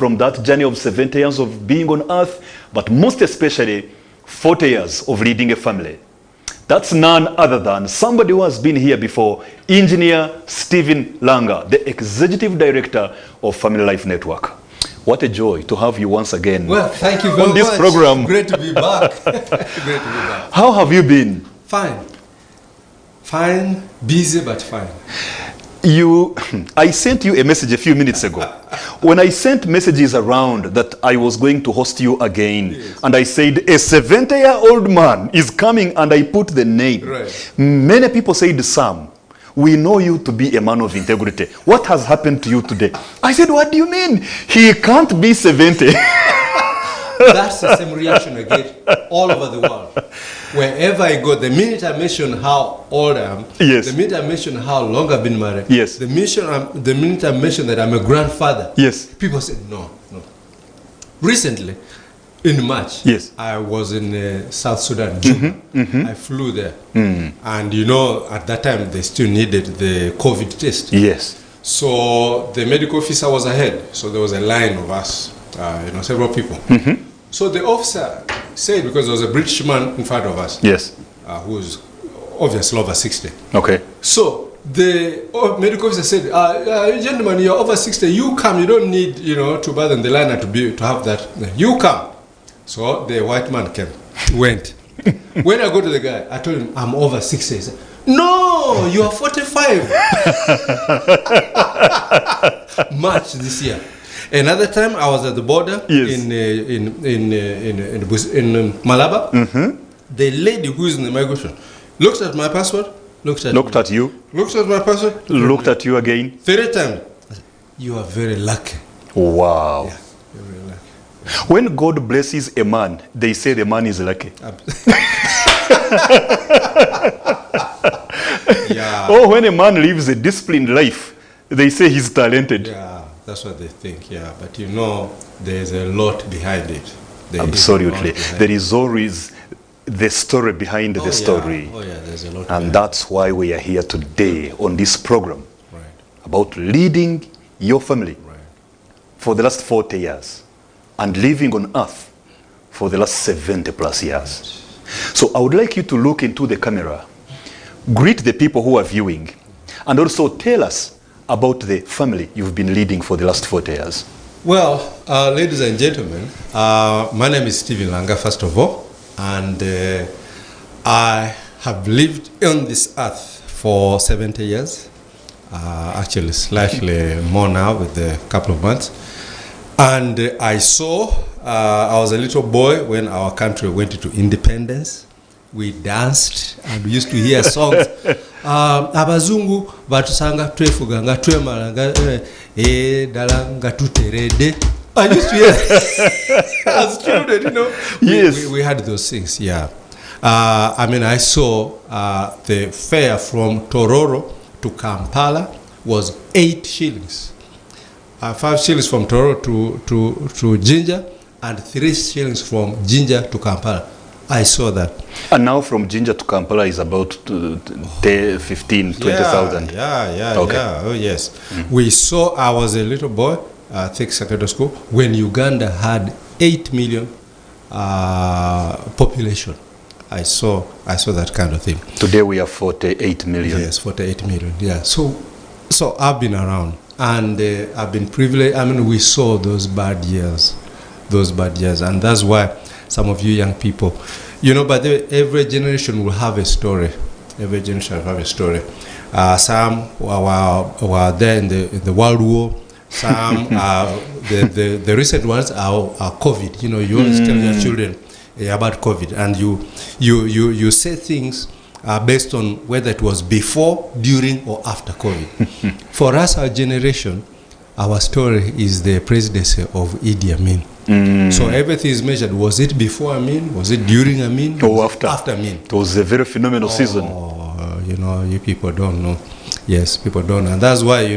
from that journey of 70 years of being on earth, but most especially 40 years of leading a family. That's none other than somebody who has been here before, Engineer Stephen Langa, the Executive Director of Family Life Network. What a joy to have you once again. Well, thank you very much. On this program. Great to be back. Great to be back. How have you been? Fine. Fine, busy but fine. I sent you a message a few minutes ago. When I sent messages around that I was going to host you again, yes, and I said, a 70-year-old man is coming, and I put the name. Right. Many people said, Sam, we know you to be a man of integrity. What has happened to you today? I said, what do you mean? He can't be 70. That's the same reaction I get all over the world. Wherever I go, the minute I mention how old I am, yes, the minute I mention how long I've been married, yes, the minute I mention that I'm a grandfather, yes, people say, no. Recently, in March, yes, I was in South Sudan, Juba. I flew there. And you know, at that time, they still needed the COVID test. Yes. So the medical officer was ahead. So there was a line of us, several people. So the officer said, because there was a British man in front of us, yes, who was obviously over 60. Okay. So the medical officer said, gentlemen, you're over 60. You come. You don't need, to bother in the line to have that. You come. So the white man went. When I go to the guy, I told him, I'm over 60. He said, no, you are 45. March this year. Another time I was at the border, yes, in Malaba. The lady who is in the migration looked at my passport, looked at you, looked at my passport, looked at you again. 3 times. You are very lucky. Wow. Yeah, you're very lucky. When God blesses a man, they say the man is lucky. Yeah. Or when a man lives a disciplined life, they say he's talented. Yeah. That's what they think, yeah. But there's a lot behind it. Absolutely. There is always the story behind the story. Yeah. Oh, yeah, there's a lot. And that's why we are here today on this program, right, about leading your family, right, for the last 40 years and living on earth for the last 70 plus years. Right. So I would like you to look into the camera, greet the people who are viewing, and also tell us about the family you've been leading for the last 40 years. Well, ladies and gentlemen, my name is Stephen Langa, first of all, and I have lived on this earth for 70 years, actually slightly more now with a couple of months. And I was a little boy when our country went into independence. We danced and we used to hear songs. Abazungu batusanga twefuganga twemalanga dalanga tuterede. I used to hear as children, Yes, we had those things. Yeah. I saw the fare from Tororo to Kampala was 8 shillings. 5 shillings from Tororo to Jinja, and 3 shillings from Jinja to Kampala. I saw that. And now from Jinja to Kampala is about 15, 20,000. Yeah. Okay. Yeah. Oh, yes. We saw, I was a little boy, I think secondary school, when Uganda had 8 million population. I saw that kind of thing. Today we are 48 million. Yes, 48 million. Yeah. So I've been around, and I've been privileged. We saw those bad years, and that's why some of you young people, but every generation will have a story. Every generation will have a story. Some were there in the World War. Some the recent ones are COVID. You always tell your children about COVID, and you say things based on whether it was before, during, or after COVID. For us, our generation, our story is the presidency of Idi Amin. So everything is measured. Was it before Amin? Was it during Amin? Or after? After Amin. It was a very phenomenal season. You people don't know. Yes, people don't know. And that's why,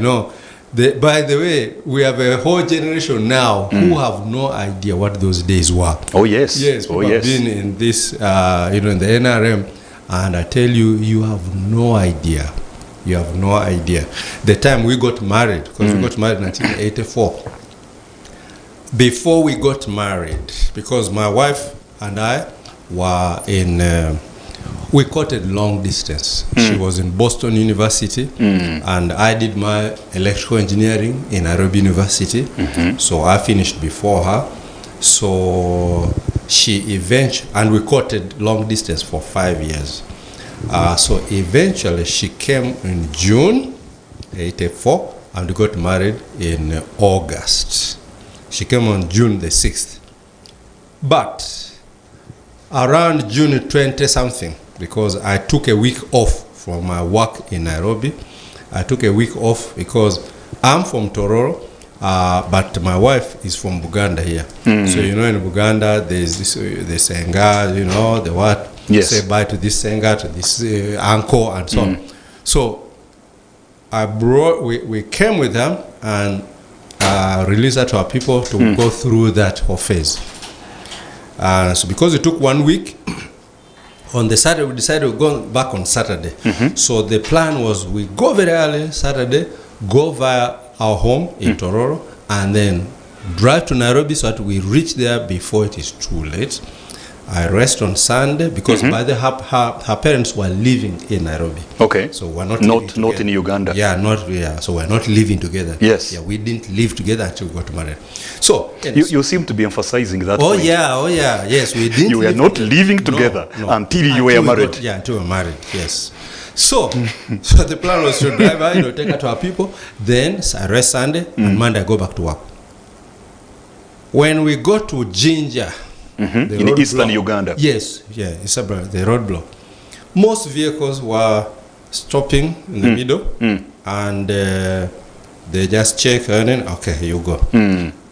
by the way, we have a whole generation now who have no idea what those days were. Oh, yes. Yes, people have been in this, in the NRM, and I tell you, you have no idea. You have no idea. The time we got married, because we got married in 1984, before we got married, because my wife and I were in, we courted long distance. She was in Boston University, and I did my electrical engineering in Nairobi University. So I finished before her. So she eventually, and we courted long distance for 5 years. So eventually she came in June 84, and we got married in August. She came on June the 6th. But around June 20 something, because I took a week off from my work in Nairobi. I took a week off because I'm from Tororo, but my wife is from Buganda here. So you know, in Buganda there's this the Senga, you know, the what? Yes. Say bye to this Senga, to this uncle, and so on. So I brought, we came with them and released her to our people to go through that whole phase. So because it took 1 week, on the Saturday we decided we'd go back on Saturday. So the plan was we go very early Saturday, go via our home in Tororo, and then drive to Nairobi so that we reach there before it is too late. I rest on Sunday because by the her parents were living in Nairobi. Okay. So we're not in Uganda. Yeah, so we're not living together. Yes. Yeah, we didn't live together until we got married. So you seem to be emphasizing that. Oh point. yeah. Yes, we didn't. You were not living together until you were married. Until we were married. Yes. So the plan was to drive her, take her to our people. Then I rest Sunday and Monday I go back to work. When we go to Jinja, in eastern Uganda. Yes, it's about the roadblock. Most vehicles were stopping in the middle, and they just check and then, okay, here you go.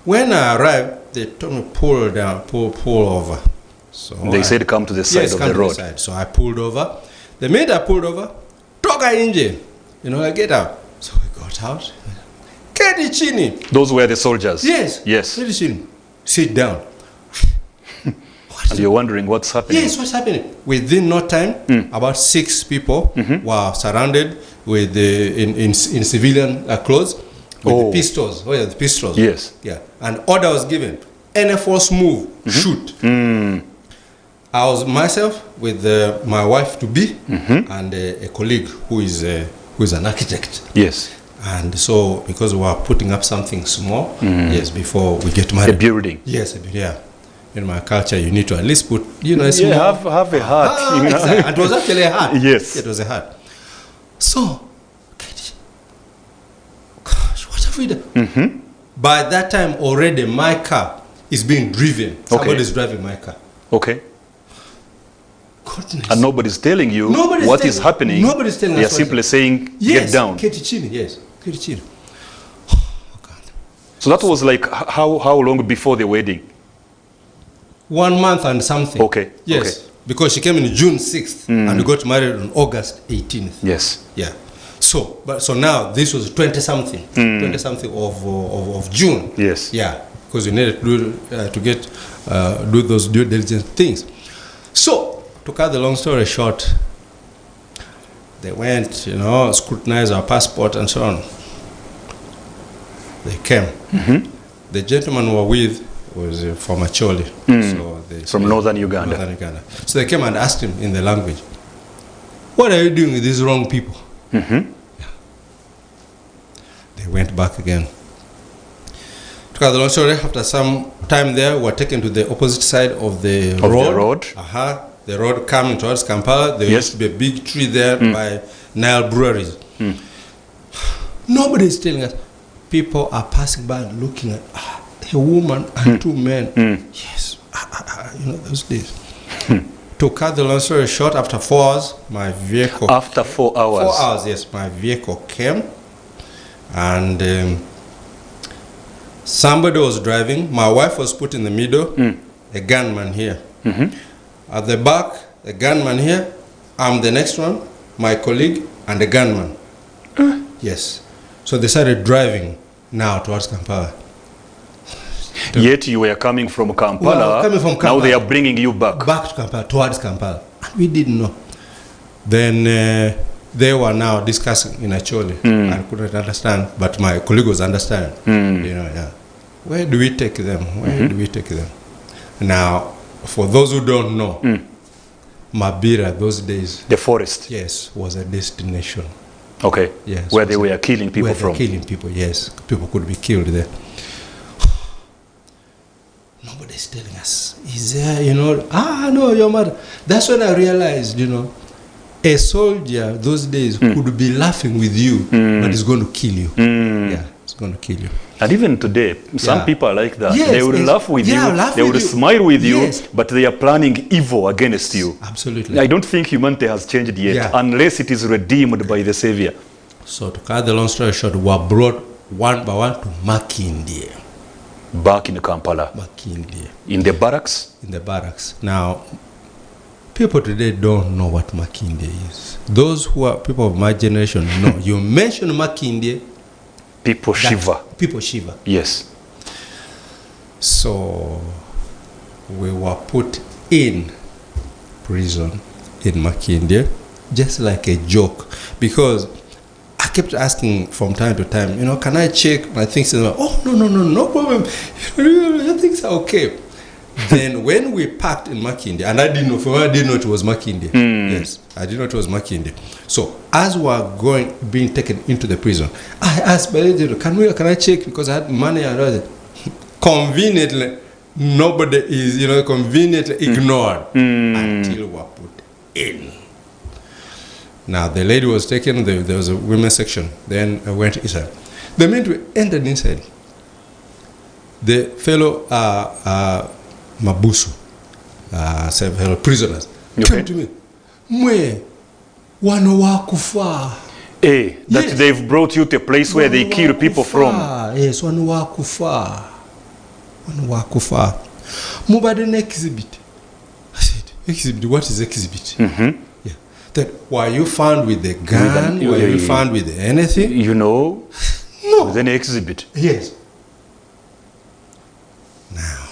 When I arrived, they told me pull over. So they said come to the side of the road. Side. So I pulled over. The minute I pulled over, toga engine, I get out. So we got out. Keti chini. Those were the soldiers. Yes. Keti chini. Sit down. And you're wondering what's happening. Yes, what's happening? Within no time, about 6 people were surrounded with in civilian clothes with the pistols. Oh yeah, the pistols. Yes. Yeah, and order was given. Any force move, shoot. I was myself with my wife to be and a colleague who is an architect. Yes. And so because we were putting up something small, before we get married. A building. Yes, yeah. In my culture, you need to at least put, a small... have a hat. Exactly. It was actually a hat. Yes. It was a hat. So, gosh, what have we done? By that time, already my car is being driven. Somebody's driving my car. Okay. Goodness. And nobody's telling you what is happening. Nobody's telling us. They are simply saying, get down. Yes. Oh, God. So that was like how long before the wedding? 1 month and something. Okay. Yes. Okay. Because she came in June 6th and we got married on August 18th. Yes. Yeah. So now this was 20-something. 20-something of June. Yes. Yeah. Because you needed to do those due diligence things. So to cut the long story short, they went, scrutinized our passport and so on. They came. The gentleman we were with was from Acholi. From northern Uganda. So they came and asked him in the language, what are you doing with these wrong people? Yeah. They went back again. To cut the long story, after some time there, we were taken to the opposite side of the road. The road coming towards Kampala. There used to be a big tree there by Nile breweries. Nobody is telling us. People are passing by and looking at a woman and 2 men. Yes, those days. To cut the long story short, after 4 hours, my vehicle... After 4 hours? 4 hours, yes. My vehicle came and somebody was driving. My wife was put in the middle, a gunman here. At the back, a gunman here. I'm the next one, my colleague, and the gunman. Yes. So they started driving now towards Kampala. Yet you were coming from Kampala. Now they are bringing you back. Back to Kampala, towards Kampala. And we didn't know. Then they were now discussing in Acholi. I couldn't understand, but my colleague was understanding. where do we take them? Where do we take them? Now, for those who don't know, Mabira those days, The forest. yes, was a destination. Okay. Yes, Where they were killing people where from. they're killing people, yes. People could be killed there. Nobody's telling us. Is there, no, your mother. That's when I realized, a soldier those days could be laughing with you, but it's going to kill you. Yeah, it's going to kill you. And even today, some Yeah. people are like that. Yes, they will yes. laugh with Yeah, you, laugh they with will you. smile with you, Yes. but they are planning evil against you. Absolutely. I don't think humanity has changed yet, Yeah. unless it is redeemed by the Savior. So to cut the long story short, we were brought one by one to Makindye. Back in Kampala, Makindye, in the barracks. in the barracks. Now, people today don't know what Makindye is. Those who are people of my generation know. You mention Makindye, People shiver. people shiver. Yes. So we were put in prison in Makindye, just like a joke, because I kept asking from time to time, can I check my things? And oh, no problem. Your things are okay. Then when we packed in Makindye, and I didn't know it was Makindye. Yes, I didn't know it was Makindye. So as we were being taken into the prison, I asked, can I check, because I had money and all that. Conveniently, nobody is, conveniently ignored until we were put in. Now, the lady was taken, there was a women's section. Then I went inside. The minute we entered inside, the fellow Mabusu, fellow prisoners, came to me. Mwe, wano wakufa. That Yes. they've brought you to a place where they kill people from. Yes, wano wakufa. Wano wakufa. Mubade ne exhibit. I said, exhibit? What is exhibit? Yeah. That, were you found with a gun? Were you found with anything? No. No. Then exhibit. Yes. Now.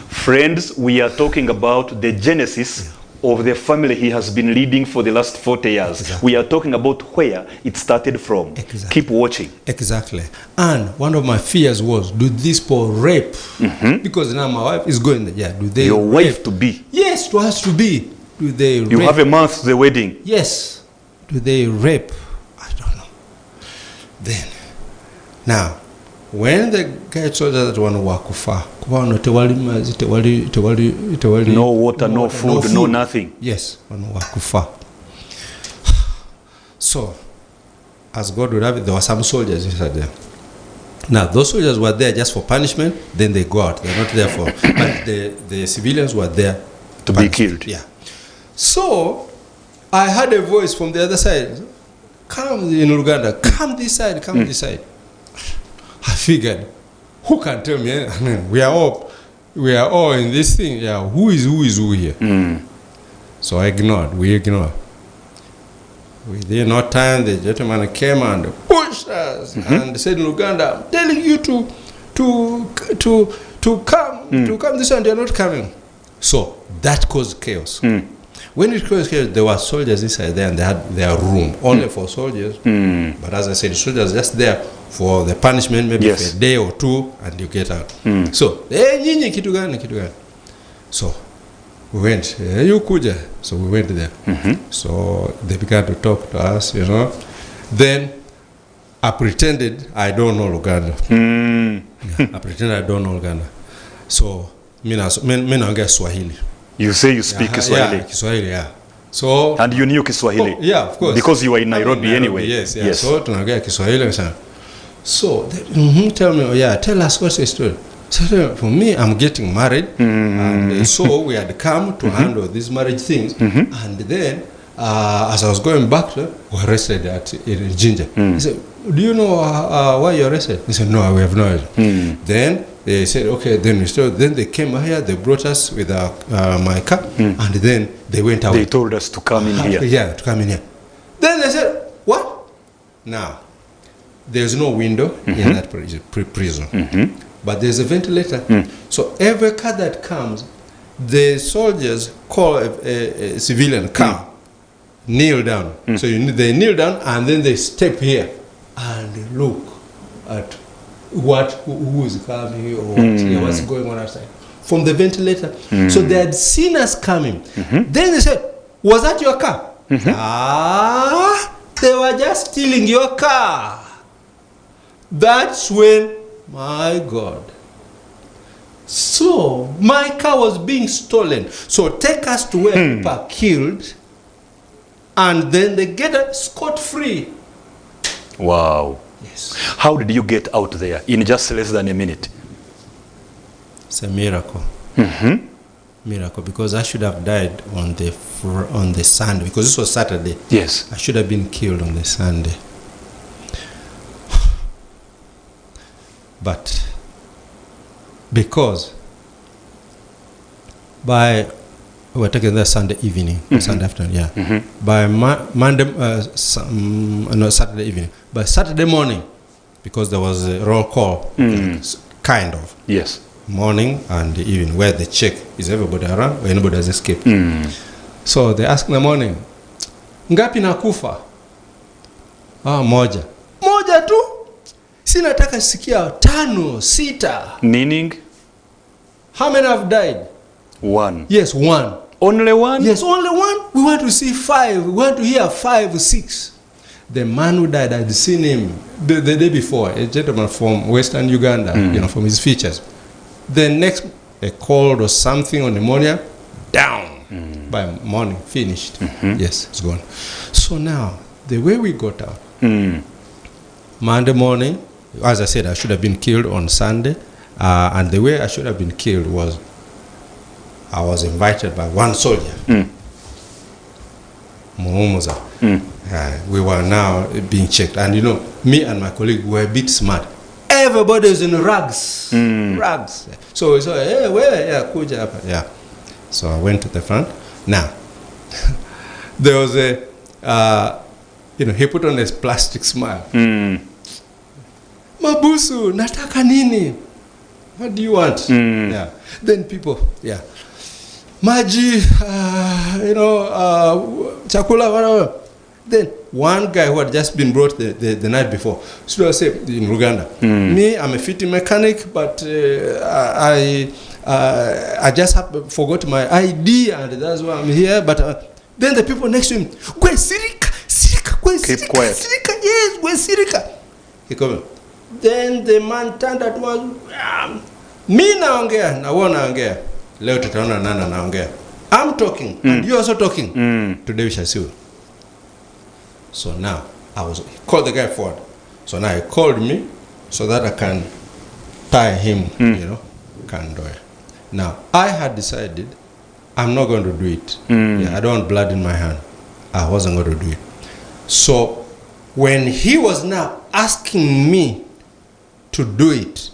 Friends, we are talking about the genesis of the family he has been leading for the last 40 years. Exactly. We are talking about where it started from. Exactly. Keep watching. Exactly. And one of my fears was, do these people rape? Because now my wife is going there. Yeah, do they Your rape? wife to be. Yes, it has to be. Do they You rape? have a month to the wedding. Yes. Do they rape? I don't know. Then, now, when the guy told us that one wakufa, No water, no food, no nothing. Yes, one wakufa. So, as God would have it, there were some soldiers inside there. Now, those soldiers were there just for punishment, then they go out. They're not there for... But the civilians were there To be killed. Yeah. So, I heard a voice from the other side. Come in Uganda. Come this side. Come this side. I figured, who can tell me? I mean, we are all in this thing. Yeah. Who is who here? So I ignored. We ignored. Within no time, the gentleman came and pushed us and said, in Uganda, I'm telling you to come this way, and they're not coming. So that caused chaos. When it caused chaos, there were soldiers inside there, and they had their room only for soldiers. But as I said, soldiers just there for the punishment, maybe for a day or two, and you get out. So, nyinyi kitu gani. So we went, you kuja. So we went there. So they began to talk to us, Then I pretended I don't know Uganda. I pretended I don't know Uganda. So, me naongea Swahili. You say you speak Kiswahili. Yeah, Kiswahili, yeah. So, And you knew Kiswahili. yeah, of course. Because you were in Nairobi anyway. Yes. So, tunaongea Kiswahili. So, tell me, tell us what's the story. So, for me, I'm getting married. And so, we had come to handle these marriage things. And then, as I was going back, we were arrested in Ginger. He said, do you know why you're arrested? He said, no, we have no idea. Then they said, okay, then they came here, they brought us with my car, and then they went out. They told us to come in here. Yeah, to come in here. Then they said, what? Now, there's no window in that prison, but there's a ventilator. So every car that comes, the soldiers call a civilian, come, kneel down. So they kneel down, and then they step here and look at who is coming or what's going on outside. From the ventilator. So they had seen us coming. Then they said, was that your car? They were just stealing your car. That's when, my God. So my car was being stolen. So take us to where people are killed, and then they get us scot-free. Wow. Yes. How did you get out there in just less than a minute? It's a miracle. Miracle, because I should have died on the Sunday, because this was Saturday. Yes. I should have been killed on the Sunday. But because we were taking there Sunday evening, Sunday afternoon, by Monday, Saturday evening. By Saturday morning, because there was a roll call, kind of. Yes. Morning and the evening, where they check, is everybody around or anybody has escaped. So they ask in the morning, ngapi nakufa? Moja. Moja tu? Sinataka sikia 5, 6. Meaning? How many have died? 1. Yes, 1. Only 1? Yes, only 1. We want to see 5. We want to hear 5, 6. The man who died, I'd seen him the day before, a gentleman from Western Uganda, from his features. The next, a cold or something on pneumonia, down. By morning, finished. Yes, it's gone. So now, the way we got out, Monday morning, as I said, I should have been killed on Sunday. And the way I should have been killed was, I was invited by one soldier, Muhumuza. We were now being checked. And me and my colleague were a bit smart. Everybody is in rags. Rags. So we saw, hey, where? Yeah, kuja hapa. Yeah. So I went to the front. Now, there was he put on his plastic smile. Mabusu, nataka nini? What do you want? Yeah. Then people, Maji, chakula, whatever. Then one guy who had just been brought the night before, so I say in Uganda, me, I'm a fitting mechanic, but I just forgot my ID, and that's why I'm here. But then the people next to him, Gwe Sirika, Keep quiet. Sirika, yes, Gwe Sirika. He come. Then the man turned at once, mi naongea, na wewe naongea. Leo tutaona nani naongea. I'm talking, and you also talking. Today we shall see. So now, he called the guy forward. So now he called me so that I can tie him, can do it. Now, I had decided I'm not going to do it. I don't want blood in my hand. I wasn't going to do it. So when he was now asking me to do it,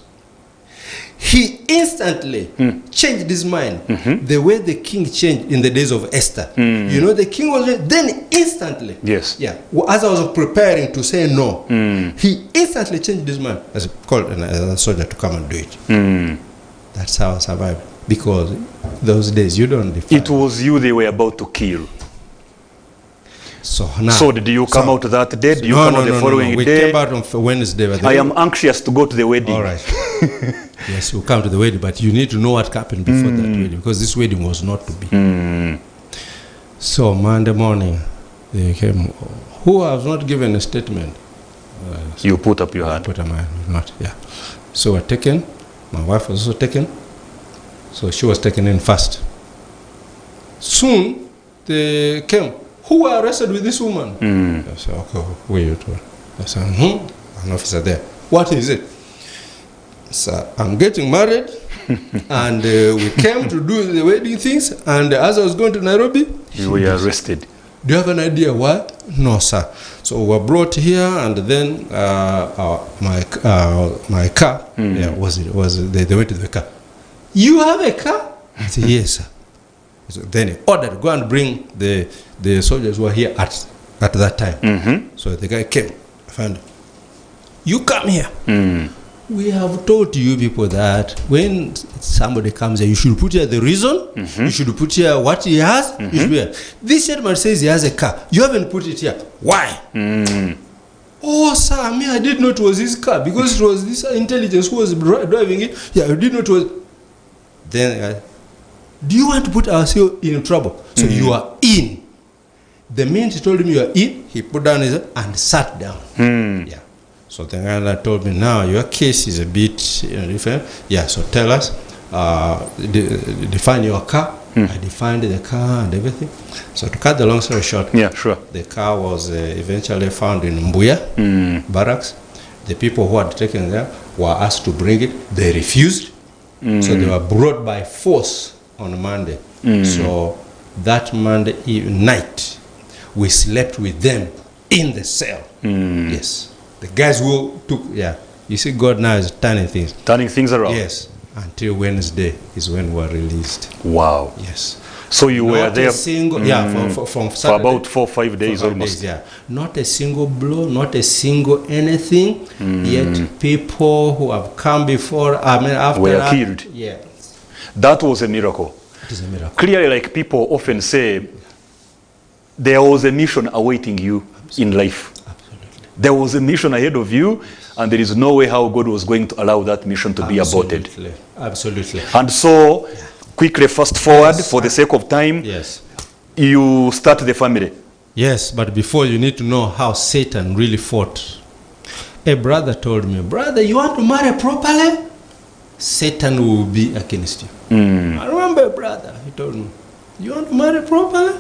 he instantly changed his mind. The way the king changed in the days of Esther. The king was then instantly. Yes. Yeah. As I was preparing to say no, he instantly changed his mind. As called a soldier to come and do it. That's how I survived. Because those days you don't define. It was you they were about to kill. So now. So did you come out that day? Did you come out the following day? We came out on Wednesday. I am anxious to go to the wedding. All right. Yes, we'll come to the wedding, but you need to know what happened before that wedding, because this wedding was not to be. So Monday morning, they came. Who has not given a statement? So you put up your hand. Put up my hand. Not, yeah. So we're taken. My wife was also taken. So she was taken in first. Soon, they came. Who were arrested with this woman? I said, okay, wait. I said, an officer there. What is it? So I'm getting married, and we came to do the wedding things, and as I was going to Nairobi, you were arrested. Do you have an idea why? No, sir. So we were brought here, and then my car, they went to the car. You have a car? I said, yes, sir. So then he ordered, go and bring the soldiers who were here at that time. So the guy came, I found him. You come here. We have told you people that when somebody comes here, you should put here the reason, you should put here what he has. You should be here. This gentleman says he has a car. You haven't put it here. Why? Oh, sir, I didn't know it was his car because it was this intelligence who was driving it. Yeah, I didn't know it was. Then, do you want to put ourselves in trouble? So you are in. The minute he told him you are in, he put down his hand and sat down. Yeah. So the guy told me, now your case is a bit different. Yeah, so tell us, define your car. I defined the car and everything. So to cut the long story short, Yeah, sure. the car was eventually found in Mbuya barracks. The people who had taken them were asked to bring it. They refused. So they were brought by force on Monday. So that Monday night, we slept with them in the cell. Yes. The guys who took, you see, God now is turning things. Turning things around. Yes. Until Wednesday is when we were released. Wow. Yes. So you were there from for about 4 or 5 days almost. Not a single blow, not a single anything. Yet people who have come before, after were that, killed. Yeah. That was a miracle. It is a miracle. Clearly, like people often say, there was a mission awaiting you in life. Absolutely. There was a mission ahead of you, and there is no way how God was going to allow that mission to be aborted. Absolutely. And so, quickly fast forward for the sake of time. Yes. You start the family. Yes, but before you need to know how Satan really fought. A brother told me, brother, you want to marry properly? Satan will be against you. I remember a brother, he told me, you want to marry properly?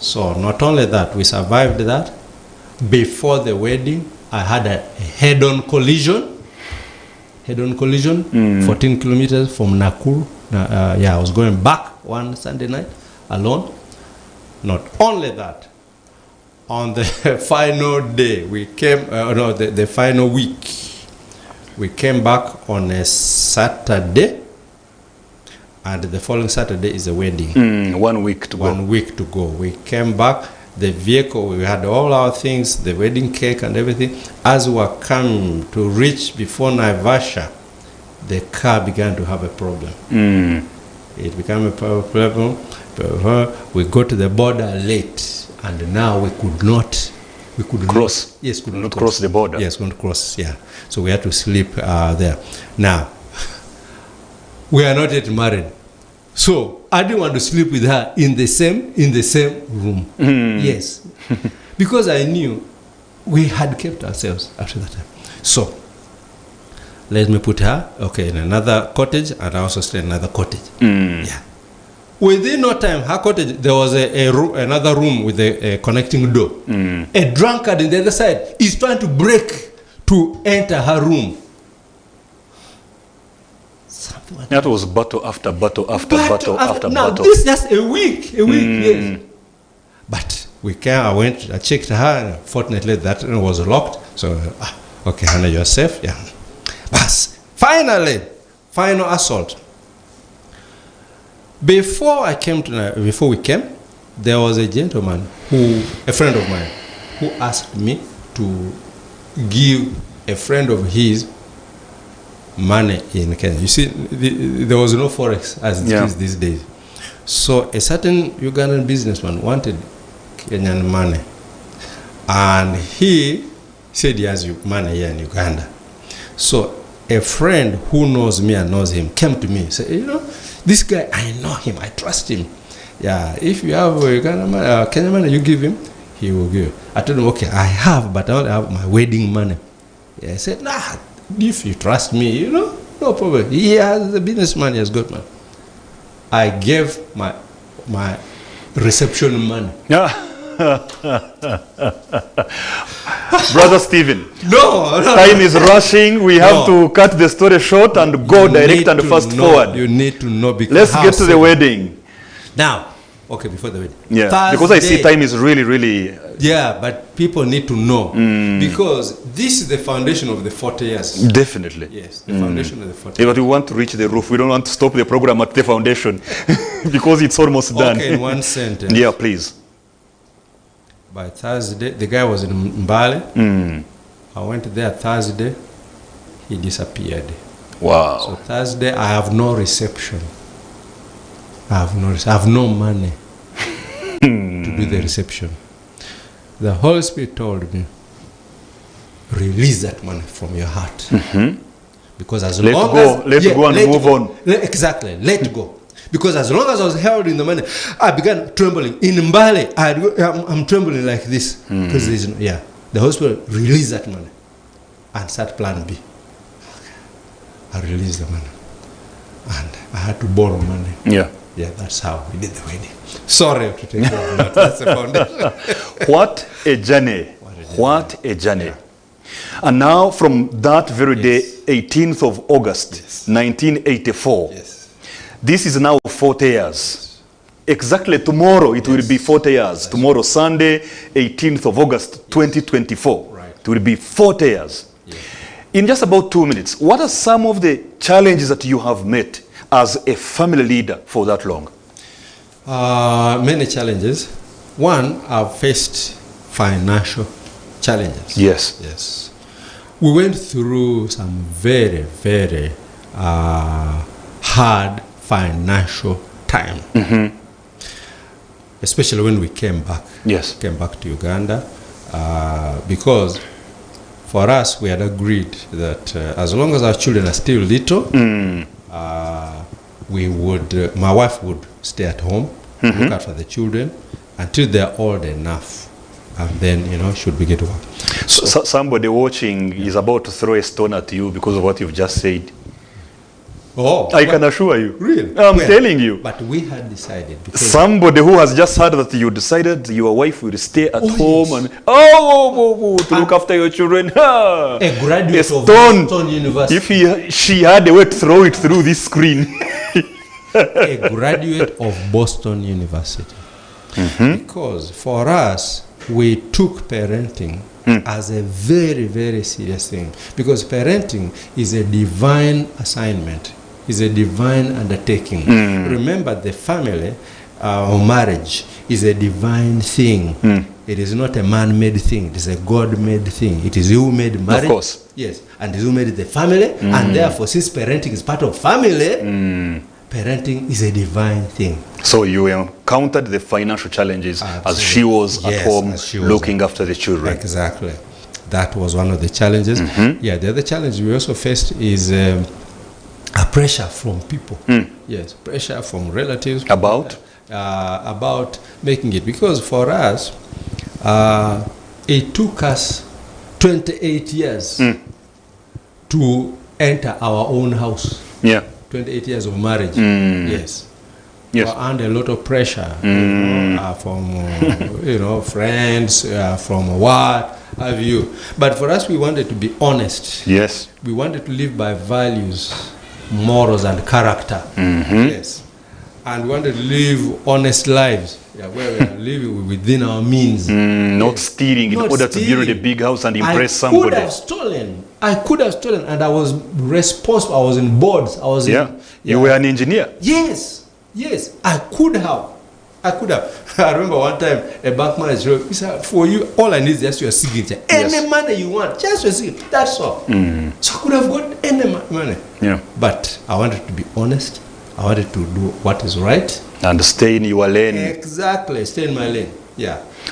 So not only that, we survived that. Before the wedding, I had a head-on collision. 14 kilometers from Nakuru. I was going back one Sunday night alone. Not only that, on the final day, we came, the final week, we came back on a Saturday, and the following Saturday is a wedding. 1 week to go. 1 week to go. We came back, the vehicle, we had all our things, the wedding cake and everything. As we were coming to reach before Naivasha, the car began to have a problem. It became a problem. We got to the border late, and now we could not cross. Yes, could not cross the border. Yes, couldn't cross. Yeah, so we had to sleep there. Now, we are not yet married, so I didn't want to sleep with her in the same room. Yes, because I knew we had kept ourselves after that time. So let me put her in another cottage, and I also stay in another cottage. Yeah. Within no time, her cottage, there was another room with a connecting door. A drunkard on the other side is trying to break to enter her room. Something like that was battle after battle after battle after now, battle. This is just a week, yes. But we came, I checked her, and fortunately that was locked. So, okay, Hannah, you're safe. Yeah. But finally, final assault. Before we came, there was a gentleman a friend of mine, who asked me to give a friend of his money in Kenya. You see, there was no forex as it is these days. So a certain Ugandan businessman wanted Kenyan money, and he said he has money here in Uganda. So a friend who knows me and knows him came to me and said, this guy, I know him, I trust him. Yeah, if you have Kenyan money, you give him, he will give you. I told him, okay, I have, but I only have my wedding money. Yeah, I said, nah, if you trust me, no problem. He has the businessman, he has got money. I gave my reception money. Brother Stephen, no, time is rushing. We have to cut the story short and go direct and fast forward. You need to know. Let's get to the wedding. Now, before the wedding. Yeah, Thursday, because I see time is really... Yeah, but people need to know. Because this is the foundation of the 40 years. Definitely. Yes, the foundation of the 40 years. But we want to reach the roof. We don't want to stop the program at the foundation because it's almost done. Okay, in one sentence. Yeah, please. By Thursday, the guy was in Mbale. I went there Thursday. He disappeared. Wow. So Thursday, I have no reception. I have no money to do the reception. The Holy Spirit told me, release that money from your heart. Because as Let long go, as let go and move on. Exactly, let go. Because as long as I was held in the money, I began trembling. In Mbale, I'm trembling like this. Because the Holy Spirit release that money and start plan B. I released the money. And I had to borrow money. Yeah. Yeah, that's how we did the wedding. Sorry to take that, but that's the foundation. What a journey. What a journey. Yeah. And now from that very day, 18th of August, 1984, this is now 40 years. Exactly tomorrow it will be 40 years. Tomorrow, Sunday, 18th of August, 2024. Right. It will be 40 years. In just about 2 minutes, what are some of the challenges that you have met as a family leader for that long? Many challenges. One, I've faced financial challenges. Yes. We went through some very, very hard financial time. Especially when we came back. Came back to Uganda. Because for us, we had agreed that as long as our children are still little, we would, my wife would stay at home, look after the children until they're old enough. And then, should begin to work. So somebody watching is about to throw a stone at you because of what you've just said. Oh, I can assure you. Really? I'm telling you. But we had decided. Because somebody who has just heard that you decided your wife will stay at home and to look after your children. A graduate a of stone. Boston University. If she had a way to throw it through this screen. A graduate of Boston University. Because for us, we took parenting as a very, very serious thing. Because parenting is a divine assignment, is a divine undertaking. Remember, the family or marriage is a divine thing. It is not a man-made thing. It is a God-made thing. It is you who made marriage. Of course. Yes. And it is who made the family. And therefore, since parenting is part of family, parenting is a divine thing. So you encountered the financial challenges as she was at home looking after the children. Exactly. That was one of the challenges. The other challenge we also faced is a pressure from people. Yes, pressure from relatives. About making it. Because for us, it took us 28 years to enter our own house. 28 years of marriage. Yes. We're under a lot of pressure from friends, from what have you. But for us, we wanted to be honest. Yes. We wanted to live by values, morals, and character. Yes. And we wanted to live honest lives. Where we are living within our means. Not stealing in order to build a big house and impress somebody. I could have stolen, and I was responsible. I was in boards. You were an engineer. Yes, I could have. I remember one time a bank manager, he said, for you, all I need is just your signature. Any money you want, just your signature. That's all. So I could have got any money. But I wanted to be honest. I wanted to do what is right. And stay in your lane. Exactly, stay in my lane.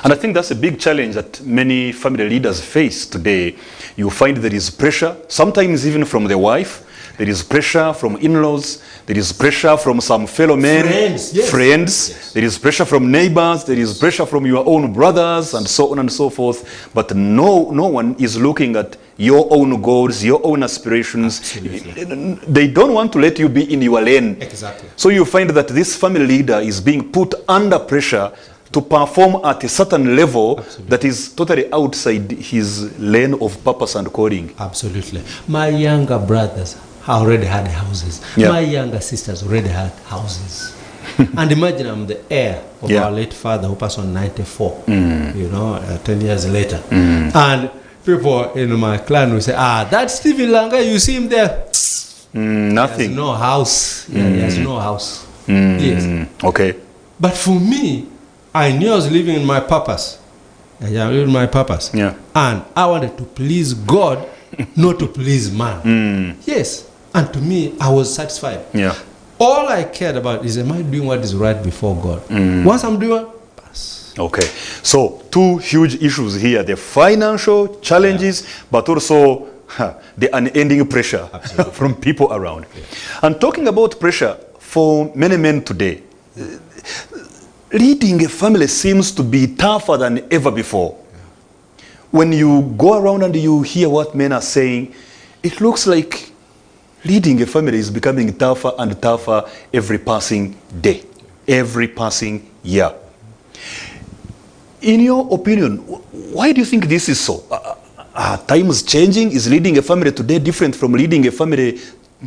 And I think that's a big challenge that many family leaders face today. You find there is pressure, sometimes even from the wife. There is pressure from in-laws. There is pressure from some fellow men, friends. There is pressure from neighbors. There is pressure from your own brothers, and so on and so forth. But no one is looking at your own goals, your own aspirations. Absolutely. They don't want to let you be in your lane. Exactly. So you find that this family leader is being put under pressure to perform at a certain level that is totally outside his lane of purpose and calling. Absolutely. My younger brothers already had houses. My younger sisters already had houses. And imagine I'm the heir of our late father who passed on 94, 10 years later. And people in my clan will say, that's Stephen Langa, you see him there. Nothing. He has no house. He has no house. Yes. Okay. But for me, I knew I was living in my purpose. I lived in my purpose. And I wanted to please God, not to please man. Yes. And to me, I was satisfied. All I cared about is, am I doing what is right before God? Once I'm doing Okay, so two huge issues here, the financial challenges, but also the unending pressure from people around. Yeah. And talking about pressure, for many men today, leading a family seems to be tougher than ever before. Yeah. When you go around and you hear what men are saying, it looks like leading a family is becoming tougher and tougher every passing day, every passing year. In your opinion, why do you think this is so? Are times changing? Is leading a family today different from leading a family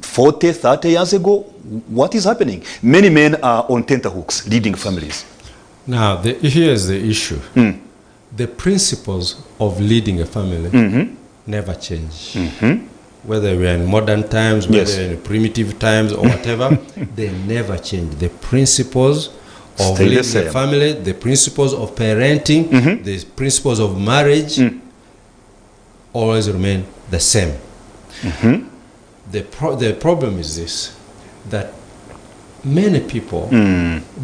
40, 30 years ago? What is happening? Many men are on tenterhooks leading families. Now, here's the issue. The principles of leading a family never change. Whether we're in modern times, whether in primitive times or whatever, they never change. The principles of leading a family, the principles of parenting, the principles of marriage always remain the same. The problem is this, that many people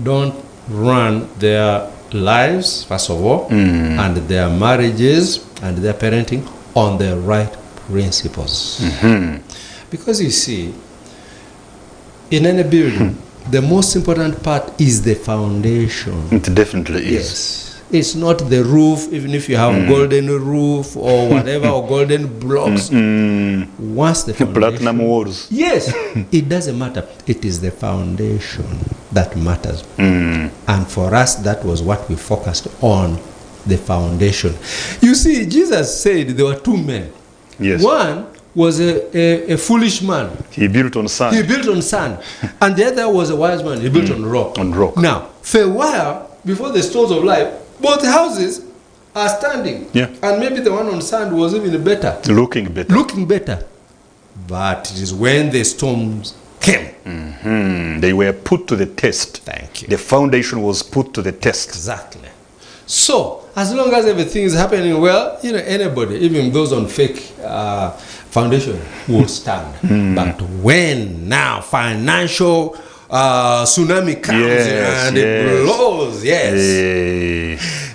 don't run their lives, first of all, and their marriages and their parenting on the right principles. Because you see, in any building, the most important part is the foundation. It definitely is. Yes. It's not the roof, even if you have golden roof or whatever, or golden blocks. Once the foundation... Platinum walls. Yes. It doesn't matter. It is the foundation that matters. And for us, that was what we focused on, the foundation. You see, Jesus said there were two men. Yes. One was a foolish man. He built on sand. He built on sand. And the other was a wise man. He built on rock. On rock. Now, for a while, before the storms of life, both houses are standing. Yeah. And maybe the one on sand was even better. Looking better. Looking better. But it is when the storms came. They were put to the test. Thank you. The foundation was put to the test. Exactly. So, as long as everything is happening well, anybody, even those on fake foundation, will stand. But when now financial tsunami comes and it blows,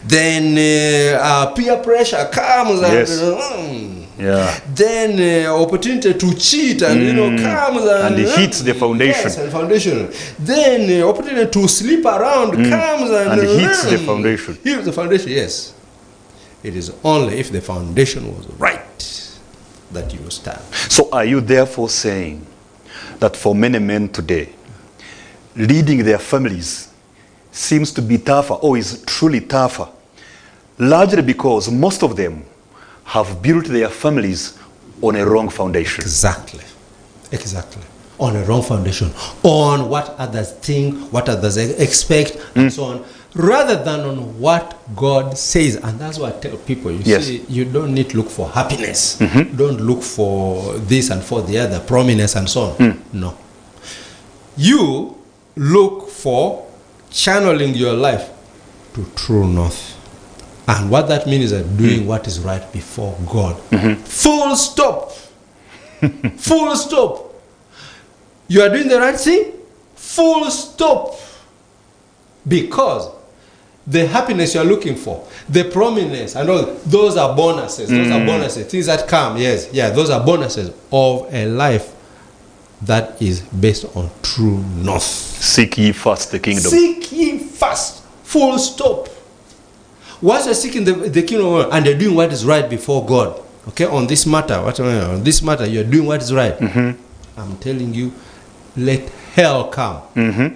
then peer pressure comes and then opportunity to cheat and comes and it hits the foundation. Yes, and foundation. Then opportunity to sleep around comes and hits the foundation. Hits the foundation. Yes, it is only if the foundation was right that you will stand. So, are you therefore saying that for many men today, leading their families seems to be tougher, or is truly tougher, largely because most of them have built their families on a wrong foundation? Exactly. On a wrong foundation, on what others think, what others expect, and so on, rather than on what God says. And that's what I tell people. You see, you don't need to look for happiness. Don't look for this and for the other, prominence and so on. No. You look for channeling your life to true north. And what that means is that doing what is right before God. Full stop. Full stop. You are doing the right thing? Full stop. Because the happiness you are looking for, the prominence, and all those are bonuses. Those are bonuses. Things that come, those are bonuses of a life that is based on true north. Seek ye first the kingdom. Seek ye first. Full stop. Once you're seeking the kingdom and you're doing what is right before God, okay, on this matter, you're doing what is right. I'm telling you, let hell come.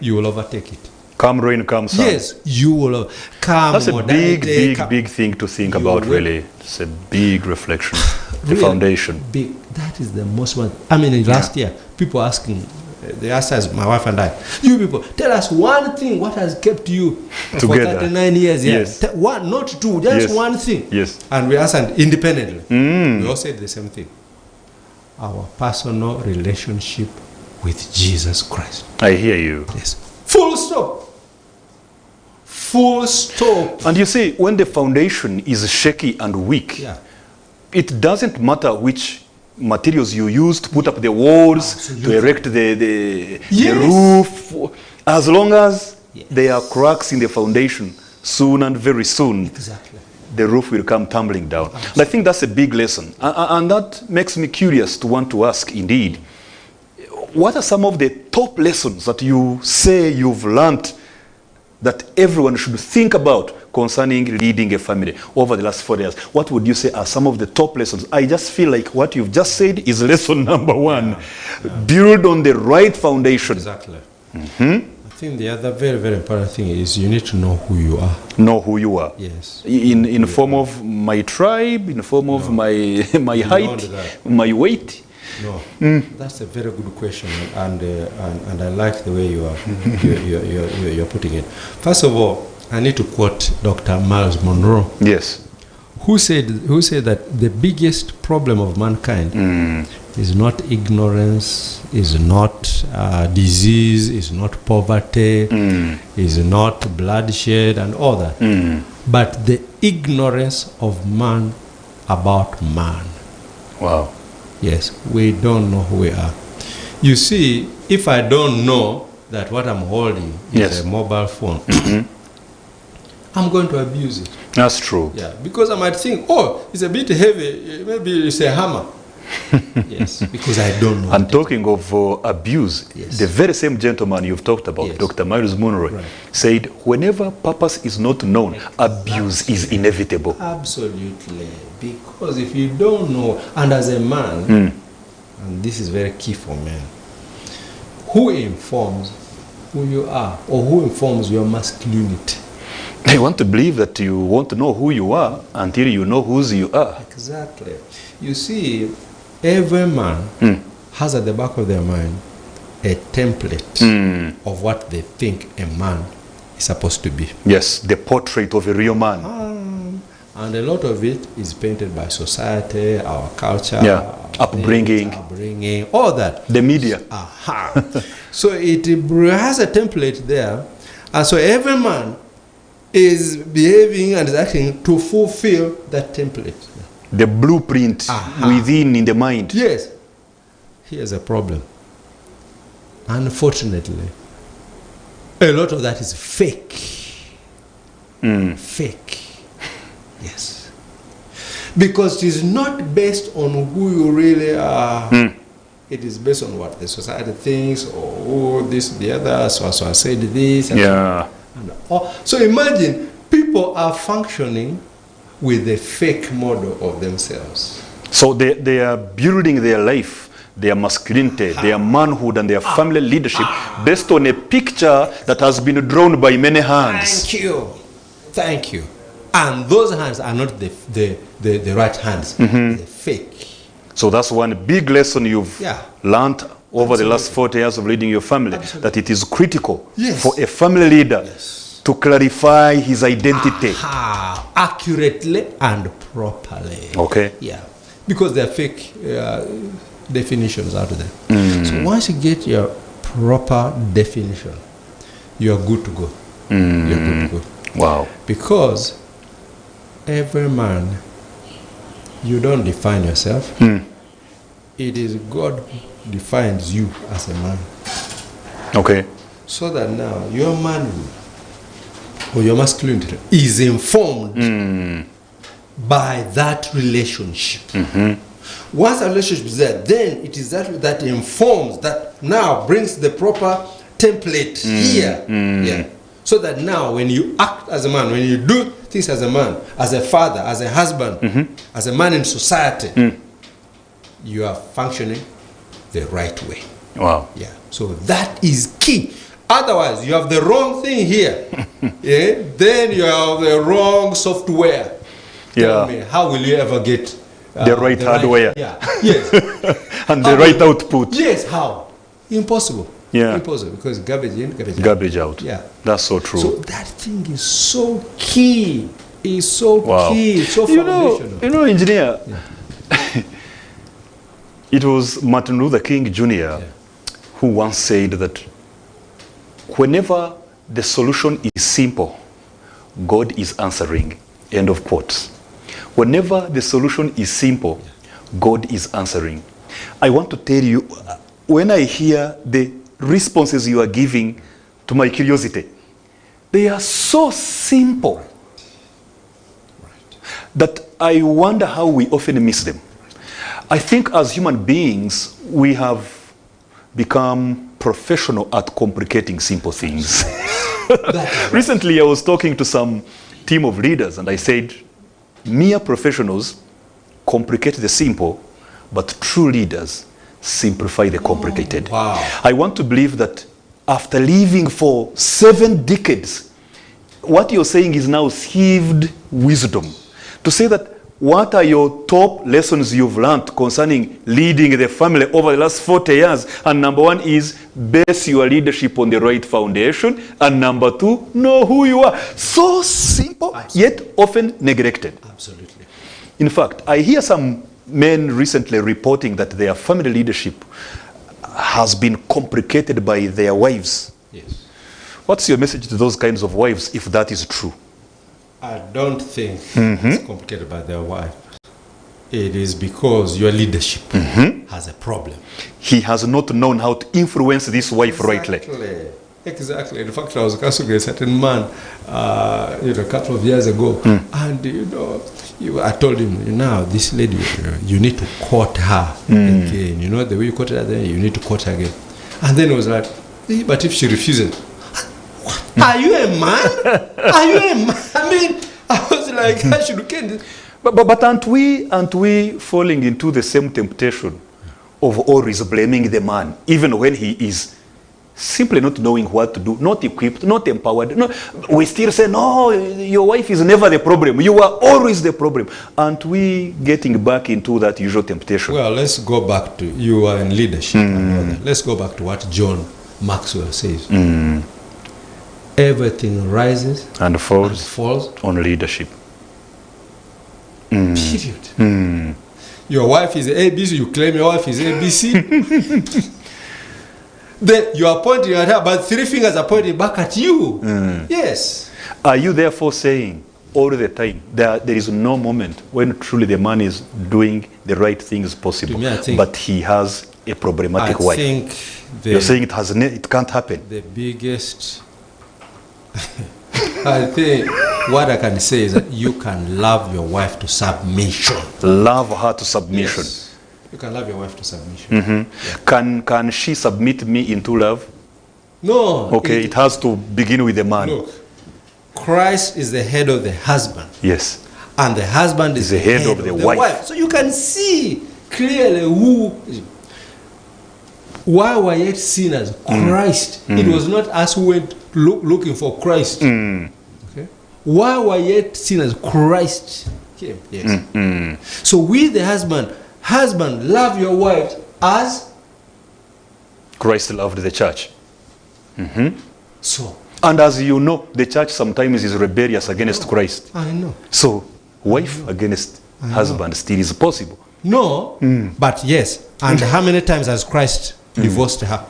You will overtake it. Come rain, come sun. Yes, you will come. That's a big thing to think about, really. It's a big reflection. The really foundation. Big. That is the most one. I mean, last year, people asking, they asked us, my wife and I, you people, tell us one thing, what has kept you together for 39 years. Yes. One, not two, just one thing. Yes. And we answered independently. We all said the same thing. Our personal relationship with Jesus Christ. I hear you. Yes. Full stop. Full stop. And you see, when the foundation is shaky and weak, it doesn't matter which materials you use to put up the walls, to erect the roof, as long as there are cracks in the foundation, soon and very soon, Exactly. the roof will come tumbling down. And I think that's a big lesson. And that makes me curious to want to ask, indeed, what are some of the top lessons that you say you've learned that everyone should think about concerning leading a family over the last 4 years? What would you say are some of the top lessons? I just feel like what you've just said is lesson number one. Build on the right foundation. Exactly. I think the other very, very important thing is you need to know who you are. Know who you are. Yes. In the form of my tribe, in the form of my height, my weight. No, that's a very good question, and I like the way you are you're putting it. First of all, I need to quote Dr. Miles Monroe. Yes. Who said that the biggest problem of mankind is not ignorance, is not disease, is not poverty, is not bloodshed and all that, but the ignorance of man about man. Wow. Yes, we don't know who we are. You see, if I don't know that what I'm holding is a mobile phone, I'm going to abuse it. That's true. Yeah, because I might think, oh, it's a bit heavy, maybe it's a hammer. Yes, because I don't know. And talking of abuse, the very same gentleman you've talked about, Dr. Miles Monroe, said, whenever purpose is not known, abuse is inevitable. Absolutely. Because if you don't know, and as a man, and this is very key for men, who informs who you are, or who informs your masculinity? I want to believe that you want to know who you are until you know whose you are. Exactly. You see, every man has at the back of their mind a template of what they think a man is supposed to be. Yes, the portrait of a real man. And a lot of it is painted by society, our culture, our upbringing, all that. The media. So it has a template there. And so every man is behaving and is acting to fulfill that template. The blueprint within in the mind. Yes. Here's a problem. Unfortunately, a lot of that is fake. Fake. Yes. Because it is not based on who you really are. It is based on what the society thinks, or this, the other, so I said this. So imagine people are functioning with a fake model of themselves. So they are building their life, their masculinity, their manhood and their family leadership based on a picture that has been drawn by many hands. Thank you. Thank you. And those hands are not the right hands. They're fake. So that's one big lesson you've learned over the last 40 years of leading your family, that it is critical for a family leader to clarify his identity accurately and properly. Okay. Yeah. Because there are fake definitions out there. So once you get your proper definition, you're good to go. You're good to go. Wow. Because every man, you don't define yourself. It is God who defines you as a man. Okay. So that now your manhood or your masculinity is informed by that relationship. Once a relationship is there, then it is that informs, that now brings the proper template here. So that now when you act as a man, when you do things as a man, as a father, as a husband, as a man in society, you are functioning the right way. Wow. Yeah. So that is key. Otherwise, you have the wrong thing here. Then you have the wrong software. Tell me, how will you ever get the right hardware? Yes. And the right output? Yes. How? Impossible. Yeah. Impossible, because garbage in, garbage out. Yeah. That's so true. So that thing is so key. It's so key. It's so foundational. You know, engineer, it was Martin Luther King Jr. who once said that whenever the solution is simple, God is answering. End of quote. Whenever the solution is simple, God is answering. I want to tell you, when I hear the responses you are giving to my curiosity, They are so simple that I wonder how we often miss them. I think as human beings, we have become professional at complicating simple things. Recently, I was talking to some team of leaders, and I said, mere professionals complicate the simple, but true leaders simplify the complicated. Wow. I want to believe that after living for 7 decades, what you're saying is now sieved wisdom. To say that what are your top lessons you've learned concerning leading the family over the last 40 years? And number 1 is base your leadership on the right foundation. And number 2, know who you are. So simple, yet often neglected. Absolutely. In fact, I hear some men recently reporting that their family leadership has been complicated by their wives. Yes. What's your message to those kinds of wives if that is true? I don't think it's complicated by their wife. It is because your leadership has a problem. He has not known how to influence this wife rightly. Exactly. In fact, I was counseling a certain man, a couple of years ago, and I told him, now this lady, you need to court her again. You know the way you courted her, then you need to court her again. And then he was like, but if she refuses. Are you a man? Are you a man? I mean, I was like, I should look at this. But aren't we falling into the same temptation of always blaming the man, even when he is simply not knowing what to do, not equipped, not empowered? No, we still say, no, your wife is never the problem. You are always the problem. Aren't we getting back into that usual temptation? Well, let's go back to, you are in leadership. Let's go back to what John Maxwell says. Everything rises and falls on leadership. Period. Your wife is ABC, you claim your wife is ABC. Then you are pointing at her, but 3 fingers are pointing back at you. Yes. Are you therefore saying all the time that there is no moment when truly the man is doing the right things possible, but he has a problematic wife? You're saying it can't happen. The biggest... I think what I can say is that you can love your wife to submission. Love her to submission. Yes. You can love your wife to submission. Can she submit me into love? No. Okay, it has to begin with the man. Look, Christ is the head of the husband. Yes. And the husband is the head of the wife. So you can see clearly why were yet sinners? Christ. It was not us who went looking for Christ. Okay. Why were yet sinners? Christ came. Yes. So we, the husband, love your wife as Christ loved the church. So, and as you know, the church sometimes is rebellious against Christ. I know. So wife against husband still is possible. No, but yes. And how many times has Christ divorced her?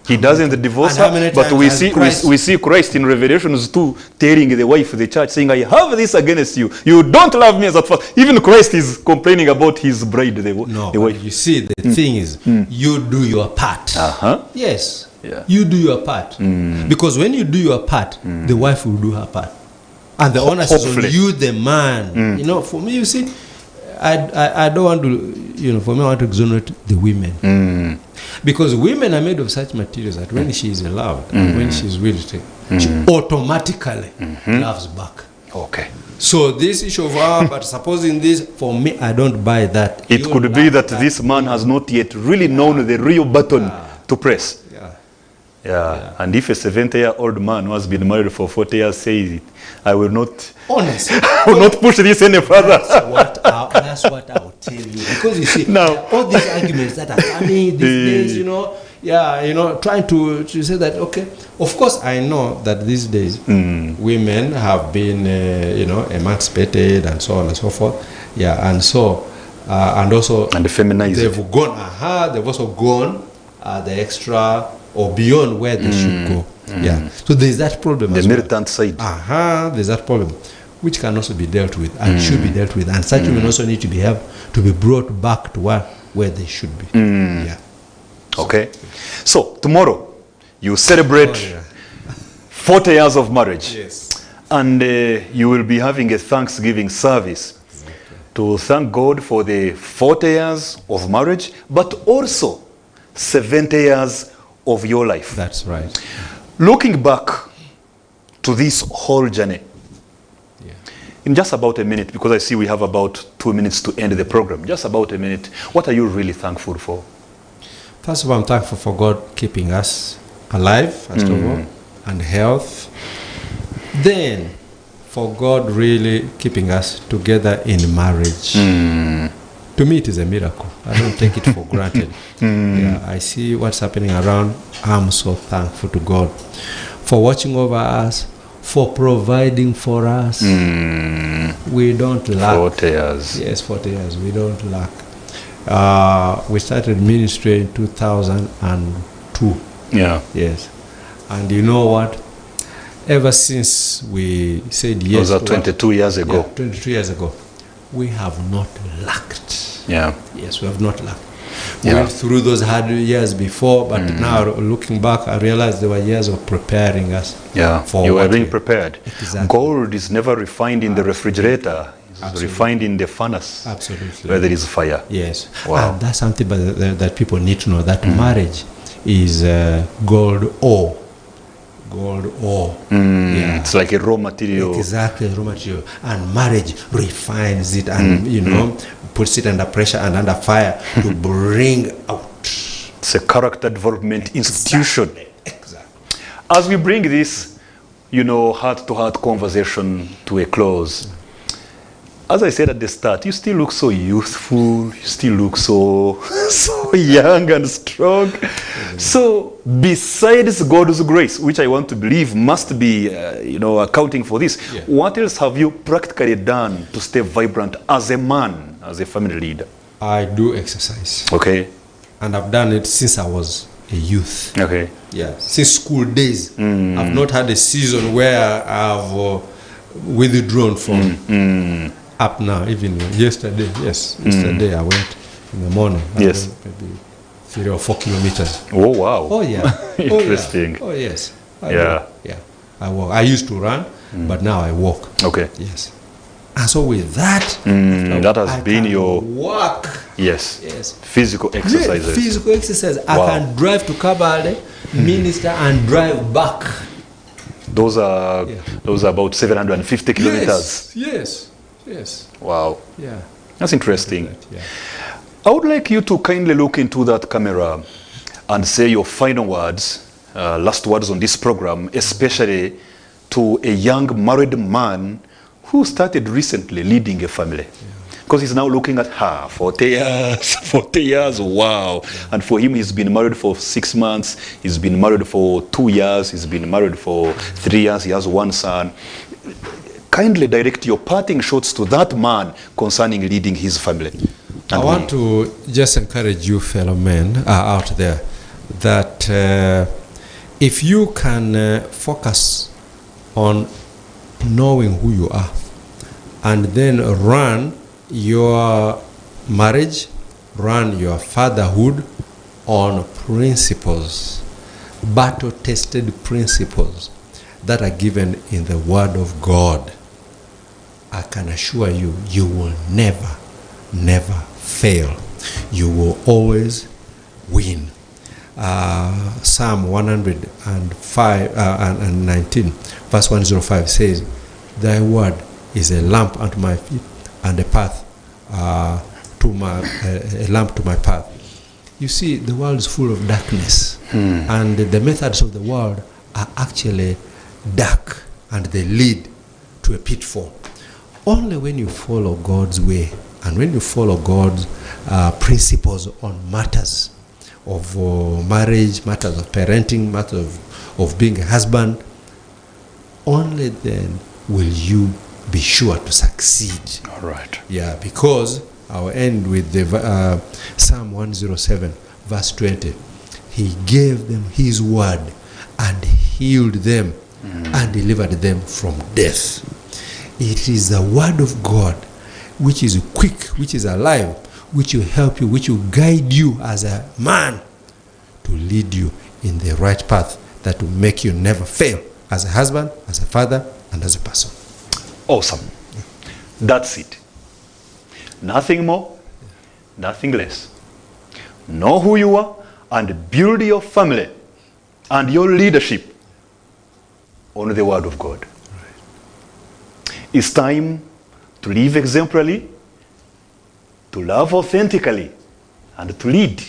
He doesn't divorce her, but we see Christ in Revelations 2 telling the wife of the church, saying, I have this against you. You don't love me as at first. Even Christ is complaining about his bride, the wife. You see, the thing is, you do your part. Yes, you do your part. Because when you do your part, the wife will do her part. And the onus is on you, the man. You know, for me, you see, I don't want to, for me, I want to exonerate the women. Because women are made of such materials that when she is loved and when she is willing to, she automatically loves back. Okay. So this issue of, but supposing this, for me, I don't buy that. It could be that this man has not yet really known the real button to press. Yeah. And if a 70-year-old man who has been married for 40 years says it, I will not. Honestly, I will not push this any further. That's what I will tell you. Because you see, all these arguments that are coming these days, trying to say that, okay, of course I know that these days women have been, emancipated and so on and so forth. Yeah, and so, and also. And feminized. They've gone, they've also gone the extra or beyond where they should go. Yeah. So there's that problem. The militant side. There's that problem, which can also be dealt with and should be dealt with, and such women also need to be brought back to where they should be. Yeah. Okay. So tomorrow, You celebrate Oh, yeah. 40 years of marriage. Yes. And you will be having a Thanksgiving service to thank God for the 40 years of marriage, but also 70 years of your life. That's right. Looking back to this whole journey, Yeah. in just about a minute, because I see we have about 2 minutes to end the program, just about a minute, what are you really thankful for? First of all, I'm thankful for God keeping us alive, first of all, and health. Then, for God really keeping us together in marriage. To me, it is a miracle. I don't take it for granted. Yeah, I see what's happening around. I'm so thankful to God for watching over us, for providing for us. We don't lack. 40 years. Yes, 40 years. We don't lack. We started ministry in 2002. Yeah. Yes. And you know what? Ever since we said yes, Those are 22 years ago. yeah, 22 years ago, we have not lacked. Yeah. Yes, we have not lacked. We Yeah. went through those hard years before, but now looking back, I realized there were years of preparing us. Yeah. For You were what being we- prepared. Exactly. Gold is never refined in the refrigerator. It's Absolutely. refined in the furnace Absolutely. where there is fire. Yes. Wow. And that's something that people need to know, that marriage is gold ore. Gold ore. Yeah. It's like a raw material. Exactly, raw material. And marriage refines it and, puts it under pressure and under fire to bring out. It's a character development institution. Exactly. As we bring this, heart-to-heart conversation to a close, as I said at the start, you still look so youthful, you still look so young and strong. So besides God's grace, which I want to believe must be, accounting for this, Yeah. what else have you practically done to stay vibrant as a man, as a family leader? I do exercise. Okay, And I've done it since I was a youth. okay. Yeah, since school days. I've not had a season where I've withdrawn from. Up now, even yesterday. Yes, yesterday I went in the morning. I Yes. went maybe 3 or 4 kilometers. Oh, wow. Oh yeah. Interesting. Oh, yeah. Oh yes. I Yeah. walk. Yeah. I walk. I used to run, but now I walk. Okay. Yes. And so with that, that has I been can your- walk. Yes. Yes. Physical Yeah, exercises. physical exercise. Wow. I can drive to Kabale, minister, and drive back. Those are about 750 kilometers. Yes. Yes. Wow. Yeah. That's interesting. Yeah. I would like you to kindly look into that camera and say your final words, last words on this program, especially to a young married man who started recently leading a family. Because he's now looking at her, 40 years, 40 years, wow. And for him, he's been married for 6 months, he's been married for 2 years, he's been married for 3 years, he has 1 son. Kindly direct your parting shots to that man concerning leading his family. I want to just encourage you, fellow men out there, that if you can focus on knowing who you are and then run your marriage, run your fatherhood on principles, battle-tested principles that are given in the Word of God, I can assure you, you will never fail. You will always win. Psalm 105 and 19, verse 105 says, "Thy word is a lamp unto my feet and a path a lamp to my path." You see, the world is full of darkness, and the methods of the world are actually dark, and they lead to a pitfall. Only when you follow God's way and when you follow God's principles on matters of marriage, matters of parenting, matters of being a husband, only then will you be sure to succeed. All right. Yeah, because I'll end with the Psalm 107, verse 20. He gave them his word and healed them and delivered them from death. It is the word of God which is quick, which is alive, which will help you, which will guide you as a man to lead you in the right path that will make you never fail as a husband, as a father, and as a person. Awesome. That's it. Nothing more, nothing less. Know who you are and build your family and your leadership on the Word of God. Right. It's time to live exemplarily, to love authentically, and to lead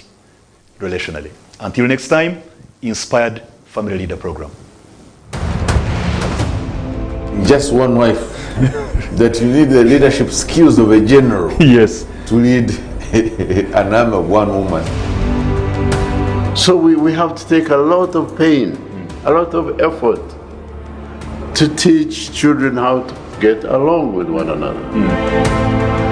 relationally. Until next time, Inspired Family Leader Program. Just one wife, that you need the leadership skills of a general. Yes. To lead an army of one woman. So we have to take a lot of pain, a lot of effort to teach children how to get along with one another.